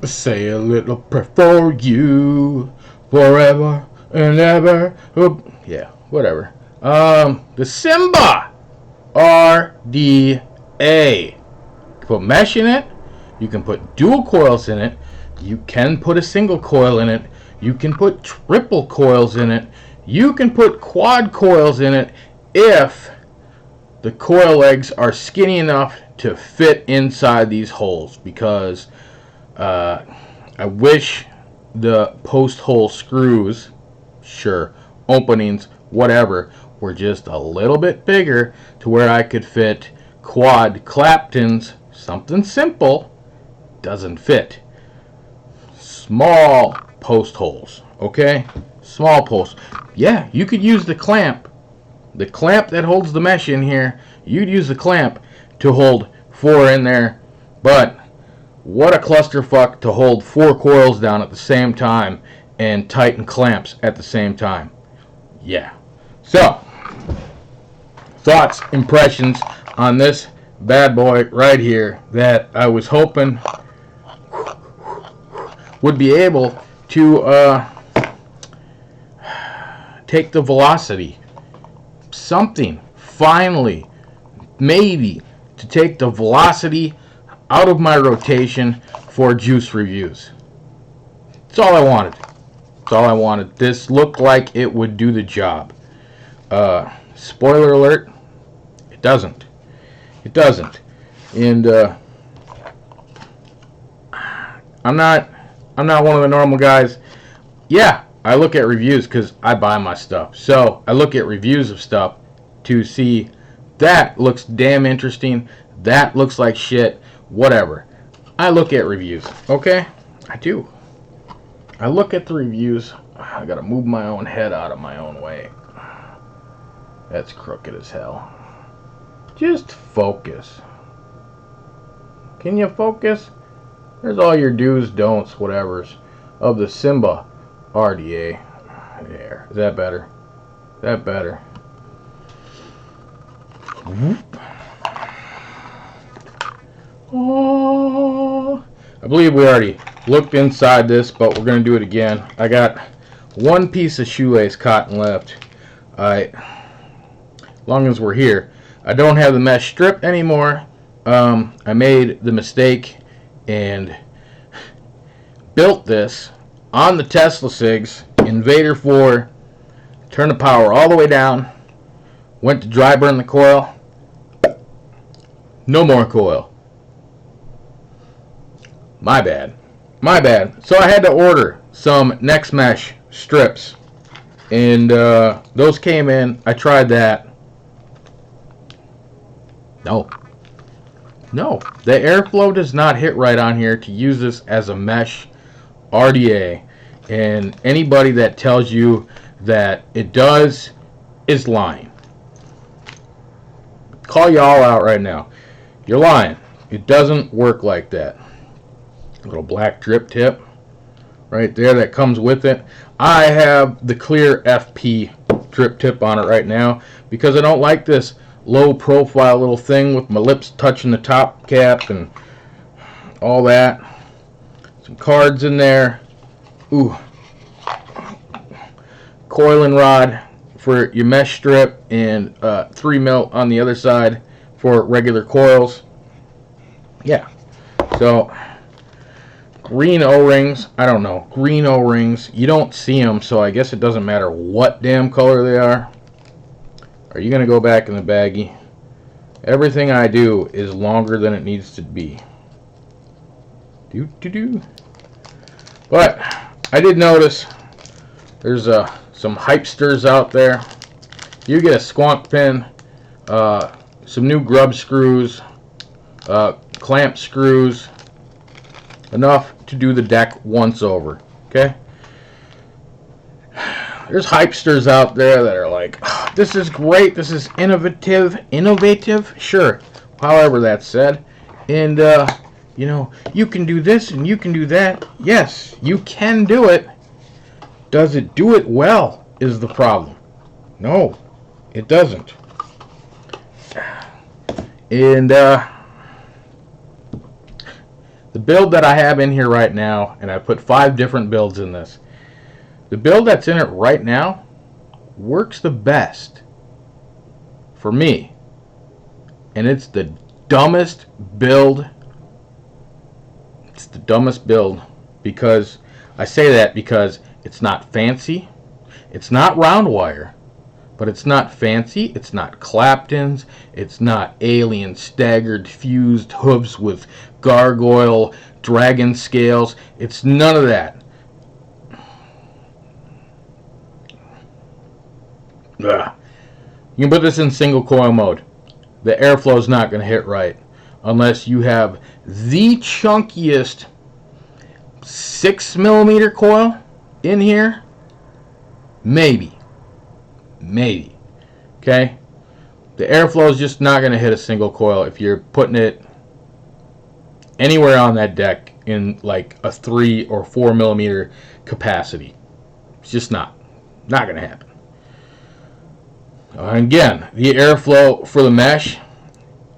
Say a little prayer for you forever and ever. Oop. Yeah, whatever. The Symba RDA. Put mesh in it. You can put dual coils in it. You can put a single coil in it. You can put triple coils in it. You can put quad coils in it if the coil legs are skinny enough to fit inside these holes, because I wish the post hole screws, sure, openings, whatever, were just a little bit bigger to where I could fit quad Claptons. Something simple doesn't fit. Small post holes, okay? Small posts. Yeah, you could use the clamp that holds the mesh in here. You'd use the clamp to hold 4 in there, but what a clusterfuck to hold 4 coils down at the same time and tighten clamps at the same time. Yeah. So, thoughts, impressions on this bad boy right here that I was hoping would be able to take the velocity. Something, finally, maybe, to take the velocity out of my rotation for juice reviews. That's all I wanted. That's all I wanted. This looked like it would do the job. Spoiler alert, it doesn't. It doesn't. And I'm not one of the normal guys. Yeah, I look at reviews because I buy my stuff. So I look at reviews of stuff to see that looks damn interesting. That looks like shit. Whatever. I look at reviews. Okay? I do. I look at the reviews. I gotta move my own head out of my own way. That's crooked as hell. Just focus. Can you focus? There's all your do's, don'ts, whatevers of the Symba RDA. There. Is that better? Is that better? Whoop. Oh, I believe we already looked inside this, but we're going to do it again. I got one piece of shoelace cotton left. As long as we're here. I don't have the mesh strip anymore. I made the mistake and built this on the Tesla SIGs, Invader 4, turned the power all the way down, went to dry burn the coil. No more coil. My bad. My bad. So I had to order some Next Mesh strips. And those came in. I tried that. No. No. The airflow does not hit right on here to use this as a mesh RDA. And anybody that tells you that it does is lying. Call y'all out right now. You're lying. It doesn't work like that. Little black drip tip right there that comes with it. I have the clear FP drip tip on it right now because I don't like this low profile little thing with my lips touching the top cap and all that. Some cards in there. Ooh. Coiling rod for your mesh strip and 3 mil on the other side for regular coils. Yeah. So green O-rings, I don't know, green O-rings, you don't see them, so I guess it doesn't matter what damn color they are. Are you going to go back in the baggie? Everything I do is longer than it needs to be. But I did notice there's some hypesters out there. You get a squonk pin, some new grub screws, clamp screws, enough to do the deck once over. Okay? There's hypesters out there that are like, oh, this is great, this is innovative, sure, however that's said, and you know, you can do this and you can do that. Yes, you can do it. Does it do it well is the problem. No, it doesn't. And the The build that I have in here right now, and I put 5 different builds in this. The build that's in it right now works the best for me. And it's the dumbest build. It's the dumbest build because I say that because it's not fancy. It's not round wire, but it's not fancy. It's not Claptons. It's not alien staggered fused hooves with gargoyle dragon scales. It's none of that. Ugh. You can put this in single coil mode. The airflow is not going to hit right unless you have the chunkiest 6mm coil in here. Maybe. Okay? The airflow is just not going to hit a single coil if you're putting it anywhere on that deck in like a 3 or 4mm capacity. It's just not going to happen. Again, the airflow for the mesh,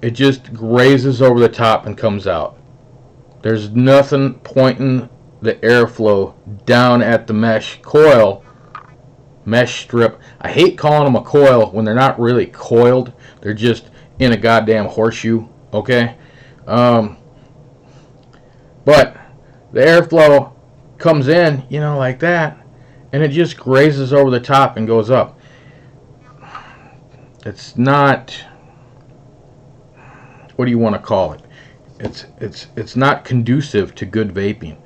it just grazes over the top and comes out. There's nothing pointing the airflow down at the mesh coil, mesh strip. I hate calling them a coil when they're not really coiled. They're just in a goddamn horseshoe, okay? But the airflow comes in, you know, like that, and it just grazes over the top and goes up. It's not, what do you want to call it? It's not conducive to good vaping.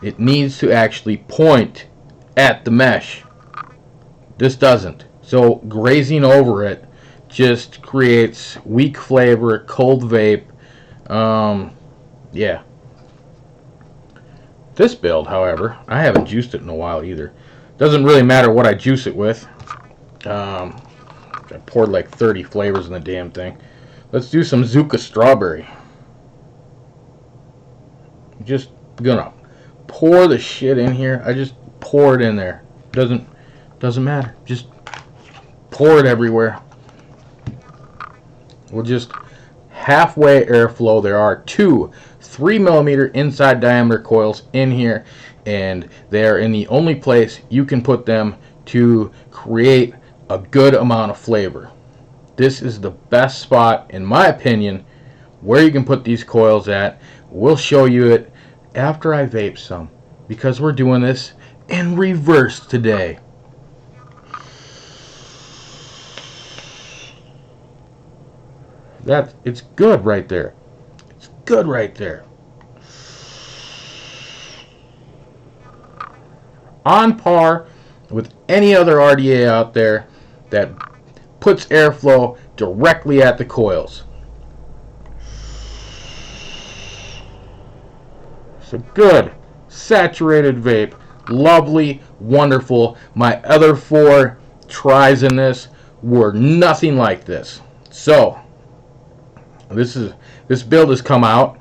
It needs to actually point at the mesh. This doesn't. So grazing over it just creates weak flavor, cold vape. Yeah. This build, however, I haven't juiced it in a while either. Doesn't really matter what I juice it with. I poured like 30 flavors in the damn thing. Let's do some Zuka strawberry. Just gonna pour the shit in here. I just pour it in there. Doesn't matter. Just pour it everywhere. We'll just halfway airflow. There are 2 3mm inside diameter coils in here, and they are in the only place you can put them to create a good amount of flavor. This is the best spot, in my opinion, where you can put these coils at. We'll show you it after I vape some, because we're doing this in reverse today. It's good right there. It's good right there. On par with any other RDA out there that puts airflow directly at the coils. So good, saturated vape, lovely, wonderful. My other 4 tries in this were nothing like this. So this build has come out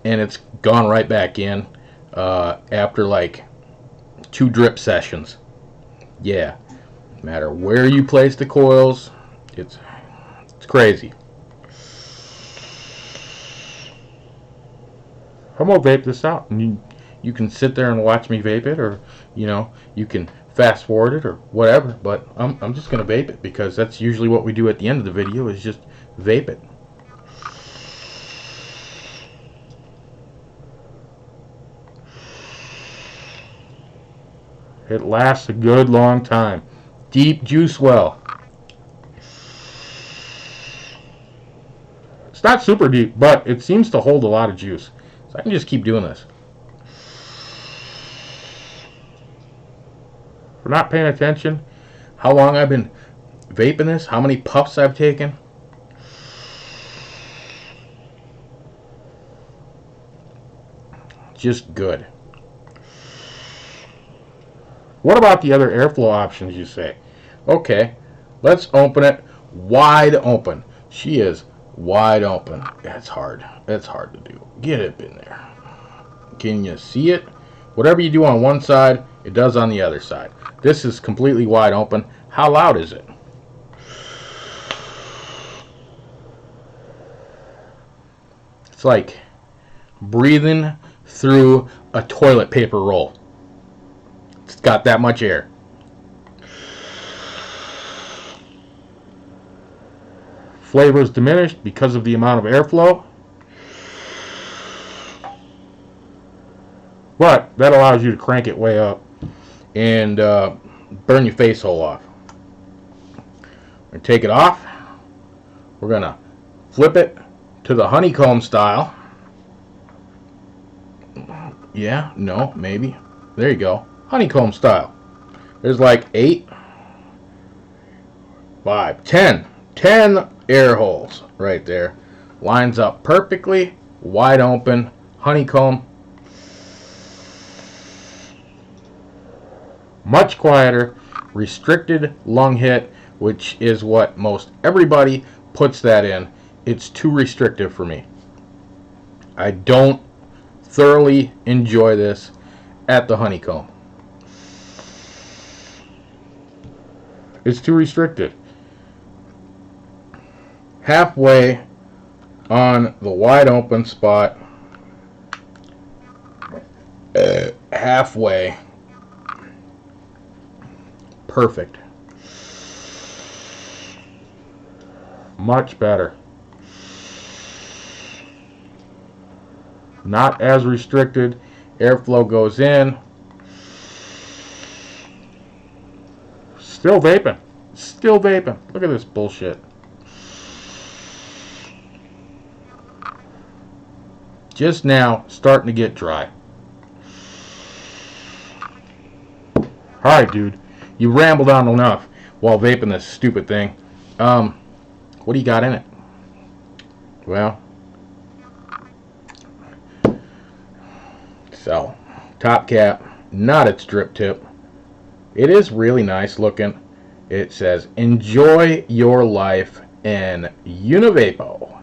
and it's gone right back in after like 2 drip sessions. Yeah, no matter where you place the coils, it's crazy. I'm gonna vape this out, and you can sit there and watch me vape it, or you know, you can fast forward it or whatever. But I'm just gonna vape it because that's usually what we do at the end of the video, is just vape it. It lasts a good long time. Deep juice well. It's not super deep, but it seems to hold a lot of juice. So I can just keep doing this. If we're not paying attention, how long I've been vaping this, how many puffs I've taken. Just good. What about the other airflow options, you say? Okay, let's open it wide open. She is wide open. It's hard. It's hard to do. Get it in there. Can you see it? Whatever you do on one side, it does on the other side. This is completely wide open. How loud is it? It's like breathing through a toilet paper roll. It's got that much air. Flavor is diminished because of the amount of airflow, but that allows you to crank it way up and burn your face hole off. We're gonna take it off. We're gonna flip it to the honeycomb style. Yeah, no, maybe. There you go. Honeycomb style. There's like 8, 5, 10 air holes right there. Lines up perfectly, wide open, honeycomb. Much quieter, restricted lung hit, which is what most everybody puts that in. It's too restrictive for me. I don't thoroughly enjoy this at the honeycomb. It's too restricted. Halfway on the wide open spot. Halfway. Perfect. Much better. Not as restricted. Airflow goes in. Still vaping. Still vaping. Look at this bullshit. Just now starting to get dry. Alright, dude. You rambled on enough while vaping this stupid thing. What do you got in it? Well, so, top cap, not its drip tip. It is really nice looking. It says, enjoy your life and Univapo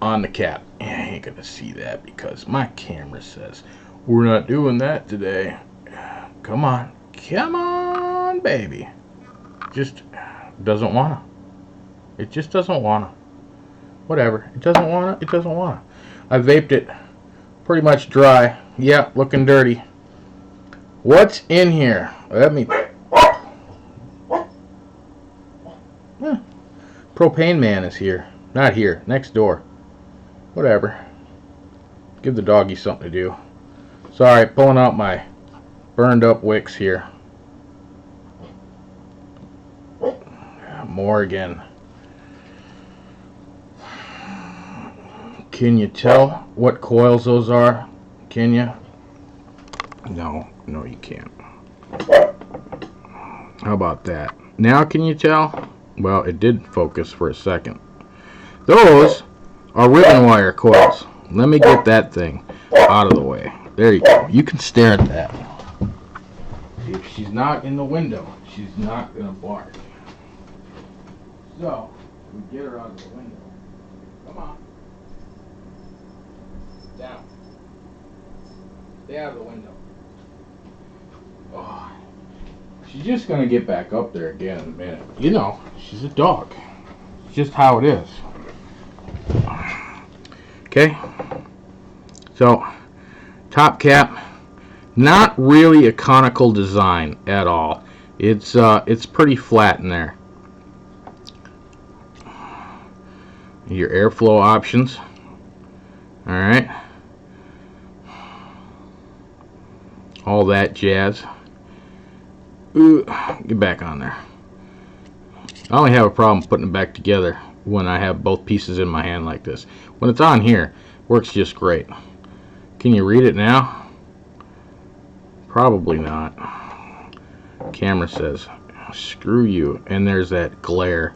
on the cap. You ain't gonna see that because my camera says we're not doing that today. Come on. Come on, baby. Just doesn't wanna. It just doesn't wanna. Whatever. It doesn't wanna. It doesn't wanna. I vaped it pretty much dry. Yeah, looking dirty. What's in here? Let me... Propane man is here. Not here. Next door. Whatever. Give the doggy something to do. Sorry, pulling out my burned up wicks here. More again. Can you tell what coils those are? Can you? No, you can't. How about that? Now can you tell? Well, it did focus for a second. Those are ribbon wire coils. Let me get that thing out of the way. There you go. You can stare at that. If she's not in the window, she's not going to bark. So, we get her out of the window. Come on. Down. Stay out of the window. Oh. She's just going to get back up there again in a minute. You know, she's a dog. It's just how it is. Okay. So, top cap. Not really a conical design at all. It's pretty flat in there. Your airflow options. Alright. All that jazz. Ooh, get back on there. I only have a problem putting it back together when I have both pieces in my hand like this. When it's on here, works just great. Can you read it now? Probably not. Camera says, screw you. And there's that glare.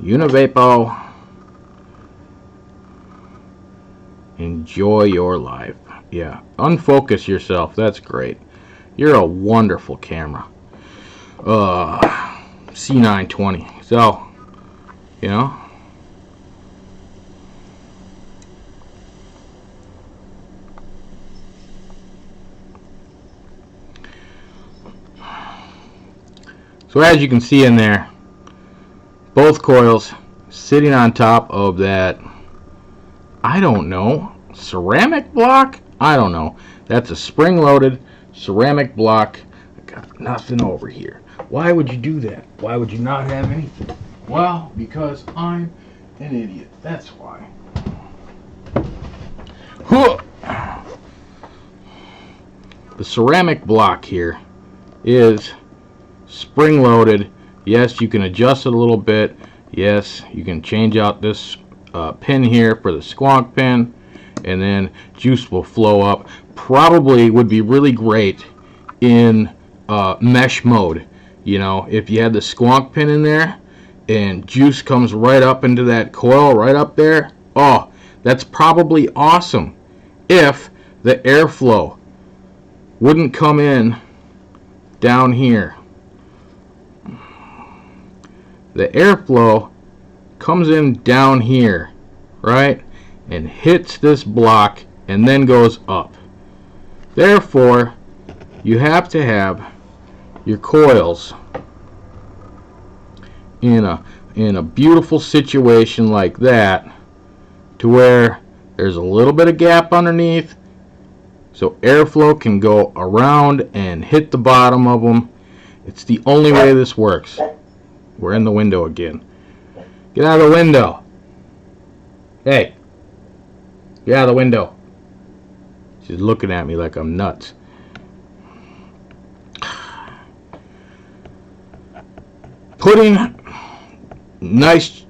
Univapo. Enjoy your life. Yeah, unfocus yourself. That's great. You're a wonderful camera. C920. So, you know. So as you can see in there, both coils sitting on top of that, I don't know, ceramic block? I don't know. That's a spring-loaded ceramic block. I got nothing over here. Why would you do that? Why would you not have anything? Well, because I'm an idiot. That's why. The ceramic block here is spring-loaded. Yes, you can adjust it a little bit. Yes, you can change out this pin here for the squonk pin, and then juice will flow up. Probably would be really great in mesh mode. You know, if you had the squonk pin in there and juice comes right up into that coil right up there, oh, that's probably awesome if the airflow wouldn't come in down here. The airflow comes in down here, right, and hits this block and then goes up. Therefore, you have to have your coils in a beautiful situation like that, to where there's a little bit of gap underneath, so airflow can go around and hit the bottom of them. It's the only way this works. We're in the window again. Get out of the window. Hey, get out of the window. She's looking at me like I'm nuts. Putting nice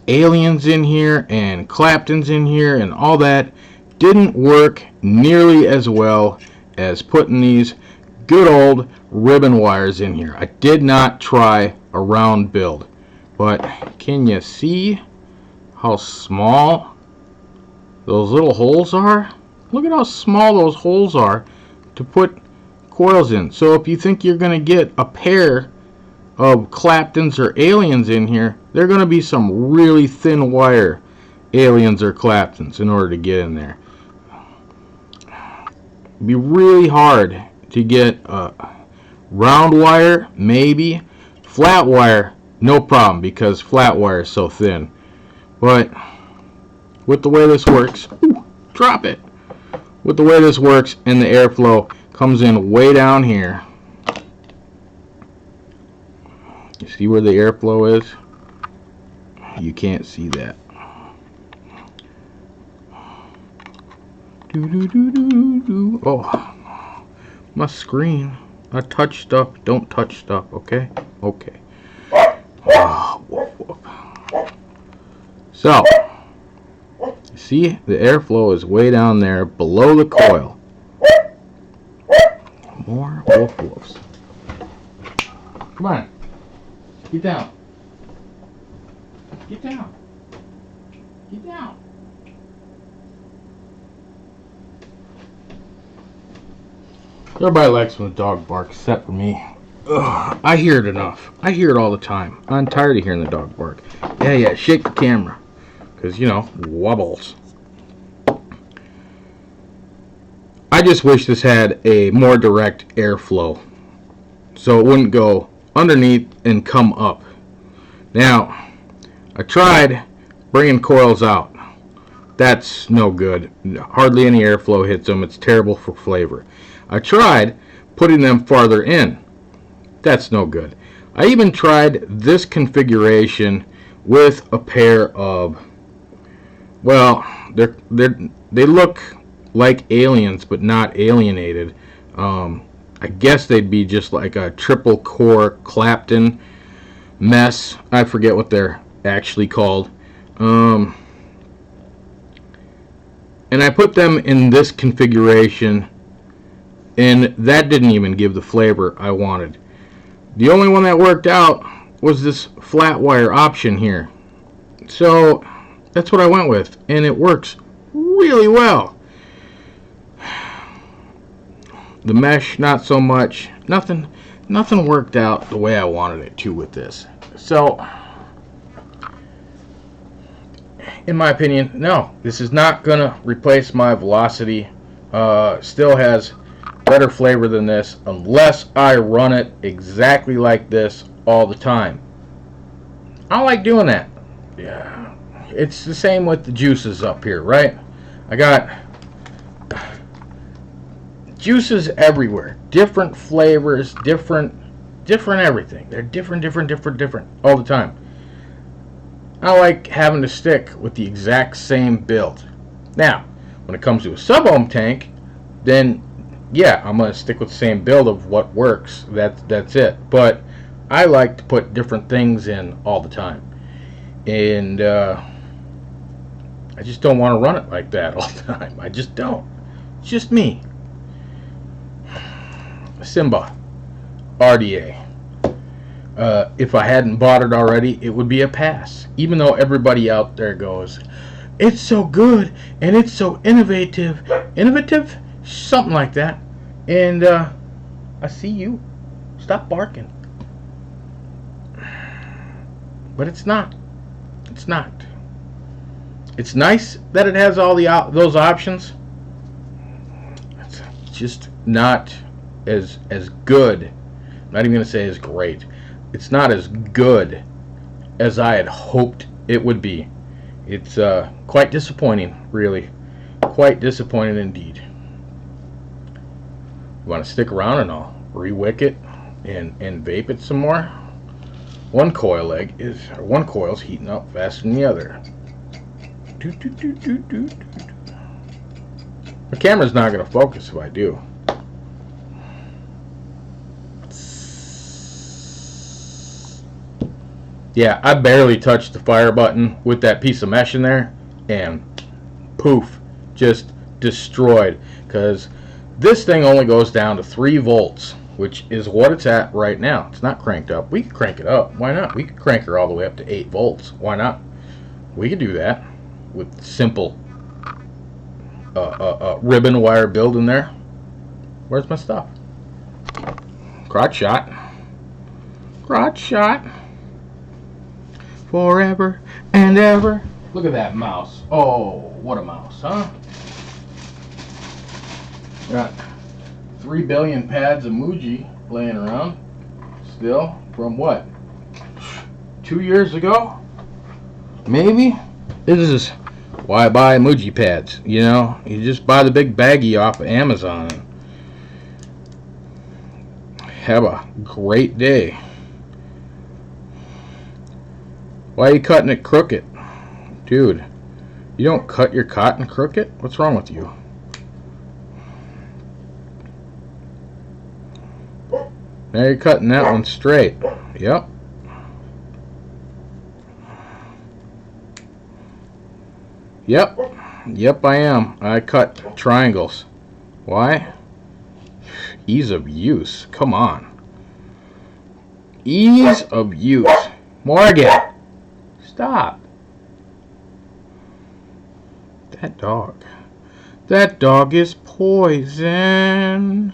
aliens in here and Claptons in here and all that didn't work nearly as well as putting these good old ribbon wires in here. I did not try a round build, but can you see how small those little holes are? Look at how small those holes are to put coils in. So if you think you're going to get a pair of Claptons or aliens in here, they're going to be some really thin wire aliens or Claptons in order to get in there. It'd be really hard to get a round wire, maybe. Flat wire, no problem, because flat wire is so thin. But with the way this works, drop it. With the way this works, and the airflow comes in way down here. You see where the airflow is? You can't see that. Oh, my screen. I touch stuff. Don't touch stuff, okay? Okay. Oh, woof, woof. So, you see, the airflow is way down there below the coil. More woof woofs. Come on. Get down. Get down. Get down. Everybody likes when the dog barks, except for me. Ugh, I hear it enough. I hear it all the time. I'm tired of hearing the dog bark. Yeah, shake the camera. Because, you know, wobbles. I just wish this had a more direct airflow, so it wouldn't go underneath and come up. Now, I tried bringing coils out. That's no good. Hardly any airflow hits them. It's terrible for flavor. I tried putting them farther in. That's no good. I even tried this configuration with a pair of, well, they look like aliens, but not alienated. I guess they'd be just like a triple core Clapton mess. I forget what they're actually called. And I put them in this configuration, and that didn't even give the flavor I wanted. The only one that worked out was this flat wire option here. So that's what I went with, and it works really well. The mesh, not so much. Nothing worked out the way I wanted it to with this. So, in my opinion, no, this is not gonna replace my Velocity. Still has better flavor than this, unless I run it exactly like this all the time. I don't like doing that. Yeah, it's the same with the juices up here, right? I got juices everywhere, different flavors, different everything. They're different all the time. I like having to stick with the exact same build. Now, when it comes to a sub-ohm tank, then yeah, I'm gonna stick with the same build of what works. That's it. But I like to put different things in all the time, and I just don't want to run it like that all the time. I just don't. It's just me. Symba RDA. If I hadn't bought it already, it would be a pass. Even though everybody out there goes, it's so good and it's so innovative. Innovative? Something like that. And I see you. Stop barking. But it's not. It's not. It's nice that it has all those options. It's just not as good. I'm not even going to say as great. It's not as good as I had hoped it would be. It's quite disappointing, really. Quite disappointing indeed. You want to stick around and I'll re-wick it and vape it some more. One coil's heating up faster than the other. The camera's not going to focus if I do. Yeah, I barely touched the fire button with that piece of mesh in there, and poof, just destroyed. Because this thing only goes down to 3 volts, which is what it's at right now. It's not cranked up. We could crank it up. Why not? We could crank her all the way up to 8 volts. Why not? We could do that with simple ribbon wire build in there. Where's my stuff? Crotch shot. Crotch shot. Forever and ever. Look at that mouse. Oh, what a mouse, huh? Got 3 billion pads of Muji laying around still from what? 2 years ago? Maybe? This is why I buy Muji pads, you know? You just buy the big baggie off of Amazon and have a great day. Why are you cutting it crooked? Dude, you don't cut your cotton crooked? What's wrong with you? Now you're cutting that one straight. Yep. Yep, I am. I cut triangles. Why? Ease of use. Come on. Ease of use. Morgan! Stop. That dog is poison.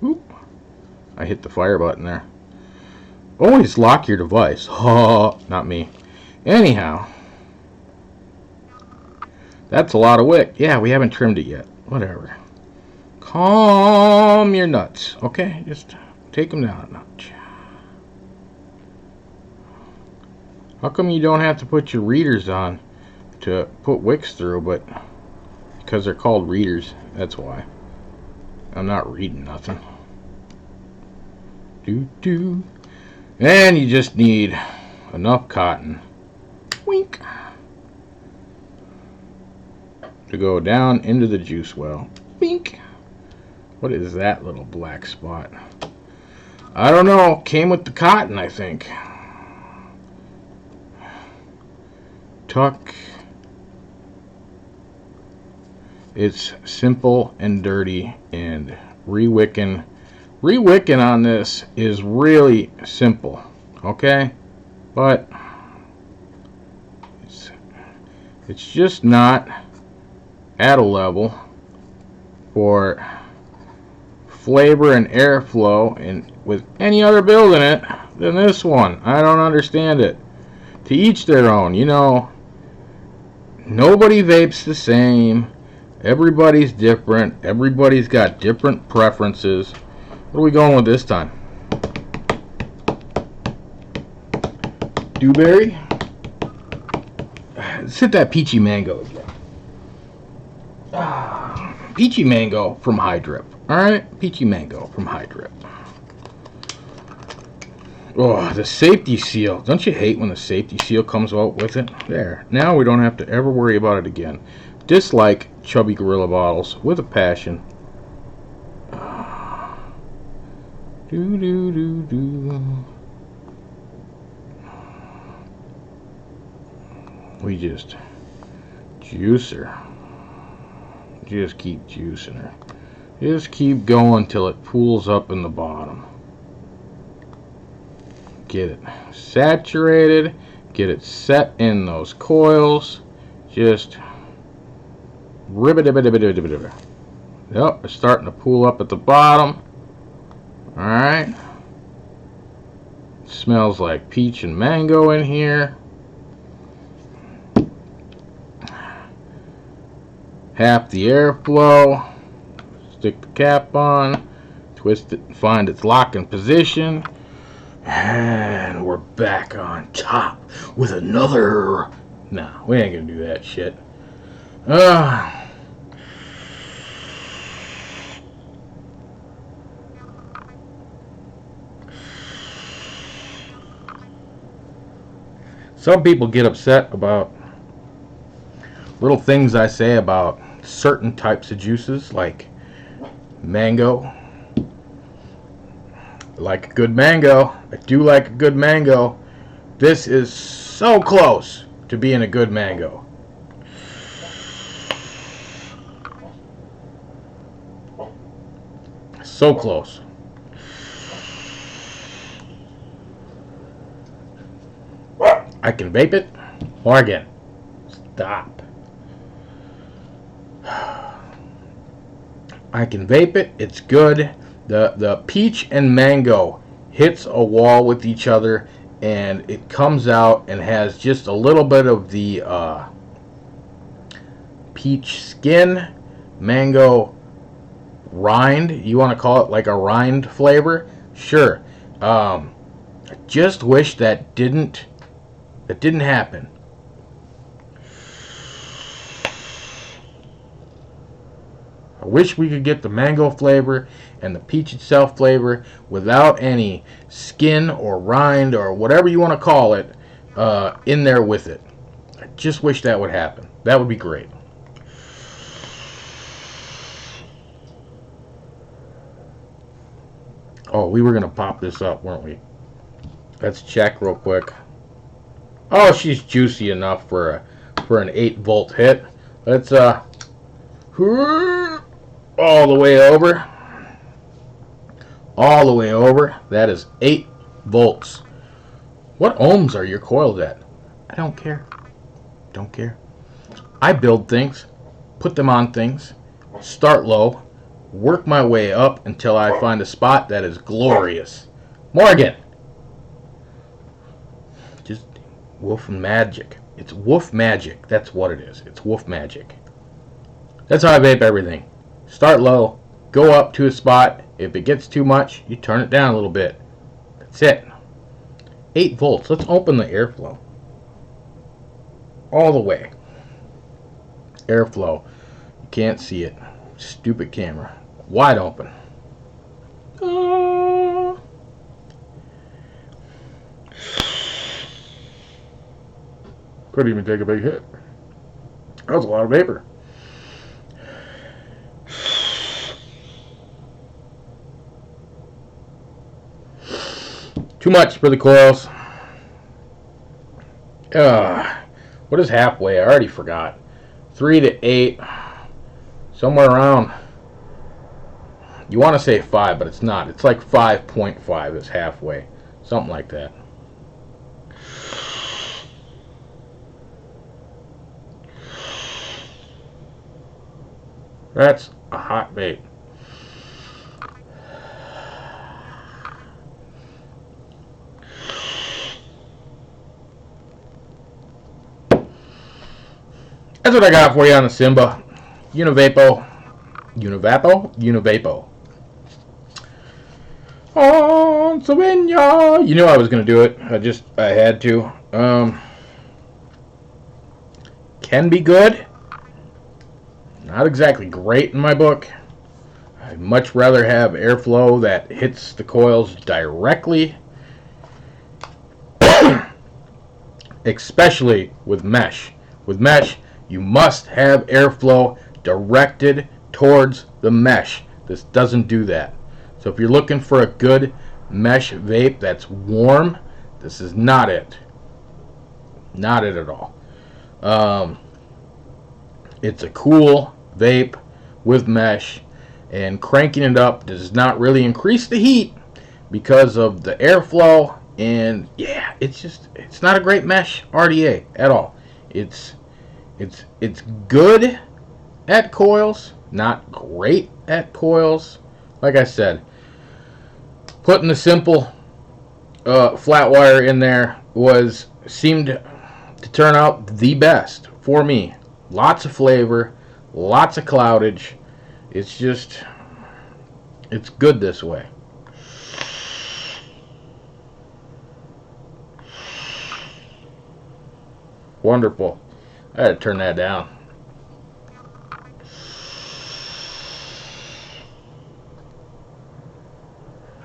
Oop. I hit the fire button there. Always lock your device. Oh, not me. Anyhow. That's a lot of wick. Yeah, we haven't trimmed it yet. Whatever. Calm your nuts. Okay, just take them down a notch. How come you don't have to put your readers on to put wicks through, but because they're called readers, that's why. I'm not reading nothing. And you just need enough cotton. Wink. To go down into the juice well. Wink. What is that little black spot? I don't know. Came with the cotton, I think. Tuck. It's simple and dirty, and re-wicking on this is really simple, okay? But it's just not at a level for flavor and airflow and with any other build in it than this one. I don't understand it. To each their own, you know. Nobody vapes the same. Everybody's different. Everybody's got different preferences. What are we going with this time? Dewberry? let's hit that peachy mango again. Peachy mango from High Drip. Alright? Peachy mango from High Drip. Oh, the safety seal. Don't you hate when the safety seal comes out with it? There. Now we don't have to ever worry about it again. Dislike Chubby Gorilla bottles with a passion. Do do do do. We just juice her. Just keep juicing her. Just keep going till it pools up in the bottom. Get it saturated. Get it set in those coils. Just ribbit. Yep, it's starting to pool up at the bottom. Alright. Smells like peach and mango in here. Half the airflow. Stick the cap on. Twist it and find its locking position. And we're back on top with another. Nah, we ain't gonna do that shit. Some people get upset about little things I say about certain types of juices, like mango. Like a good mango. I do like a good mango. This is so close to being a good mango. So close. I can vape it. Morgan, stop. I can vape it. It's good. The peach and mango hits a wall with each other, and it comes out and has just a little bit of the peach skin, mango rind. You want to call it like a rind flavor? Sure. I just wish that didn't happen. I wish we could get the mango flavor and the peach itself flavor without any skin or rind or whatever you want to call it in there with it. I just wish that would happen. That would be great. Oh, we were going to pop this up, weren't we? Let's check real quick. Oh, she's juicy enough for an 8-volt hit. Let's all the way over. All the way over. That is 8 volts. What ohms are your coils at? I don't care. Don't care. I build things, put them on things, start low, work my way up until I find a spot that is glorious. Morgan! Just wolf magic. It's wolf magic. That's what it is. It's wolf magic. That's how I vape everything. Start low, go up to a spot. If it gets too much, you turn it down a little bit. That's it. 8 volts. Let's open the airflow. All the way. Airflow. You can't see it. Stupid camera. Wide open. Couldn't even take a big hit. That was a lot of vapor. Too much for the coils. What is halfway? I already forgot. 3 to 8. Somewhere around. You want to say 5, but it's not. It's like 5.5 is halfway. Something like that. That's a hot vape. That's what I got for you on the Symba. Univapo. On Symba. You knew I was going to do it. I had to. can be good. Not exactly great in my book. I'd much rather have airflow that hits the coils directly, especially with mesh. With mesh, you must have airflow directed towards the mesh. This doesn't do that. So if you're looking for a good mesh vape that's warm, this is not it. Not it at all. It's a cool vape with mesh, and cranking it up does not really increase the heat because of the airflow. And yeah, it's not a great mesh RDA at all. It's good at coils, not great at coils. Like I said, putting the simple flat wire in there seemed to turn out the best for me. Lots of flavor, lots of cloudage. It's good this way. Wonderful. I had to turn that down.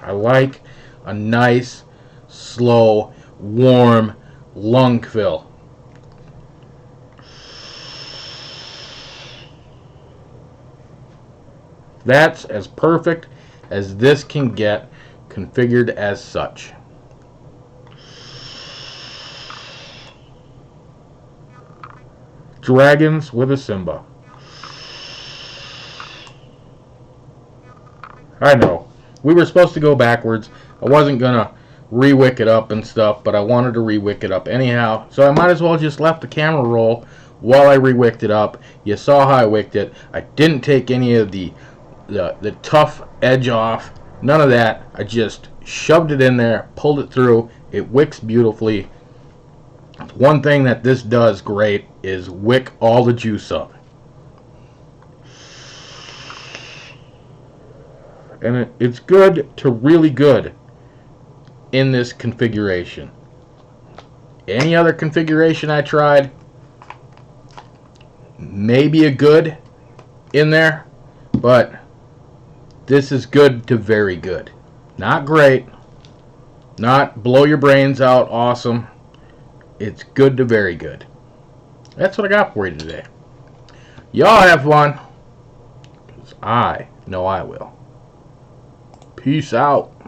I like a nice, slow, warm lung fill. That's as perfect as this can get, configured as such. Dragons with a Symba. I know. We were supposed to go backwards. I wasn't going to re-wick it up and stuff, but I wanted to re-wick it up anyhow. So I might as well just left the camera roll while I re-wicked it up. You saw how I wicked it. I didn't take any of the tough edge off. None of that. I just shoved it in there, pulled it through. It wicks beautifully. One thing that this does great is wick all the juice up. And it's good to really good in this configuration. Any other configuration I tried, maybe a good in there, but this is good to very good. Not great, not blow your brains out awesome. It's good to very good. That's what I got for you today. Y'all have fun, because I know I will. Peace out.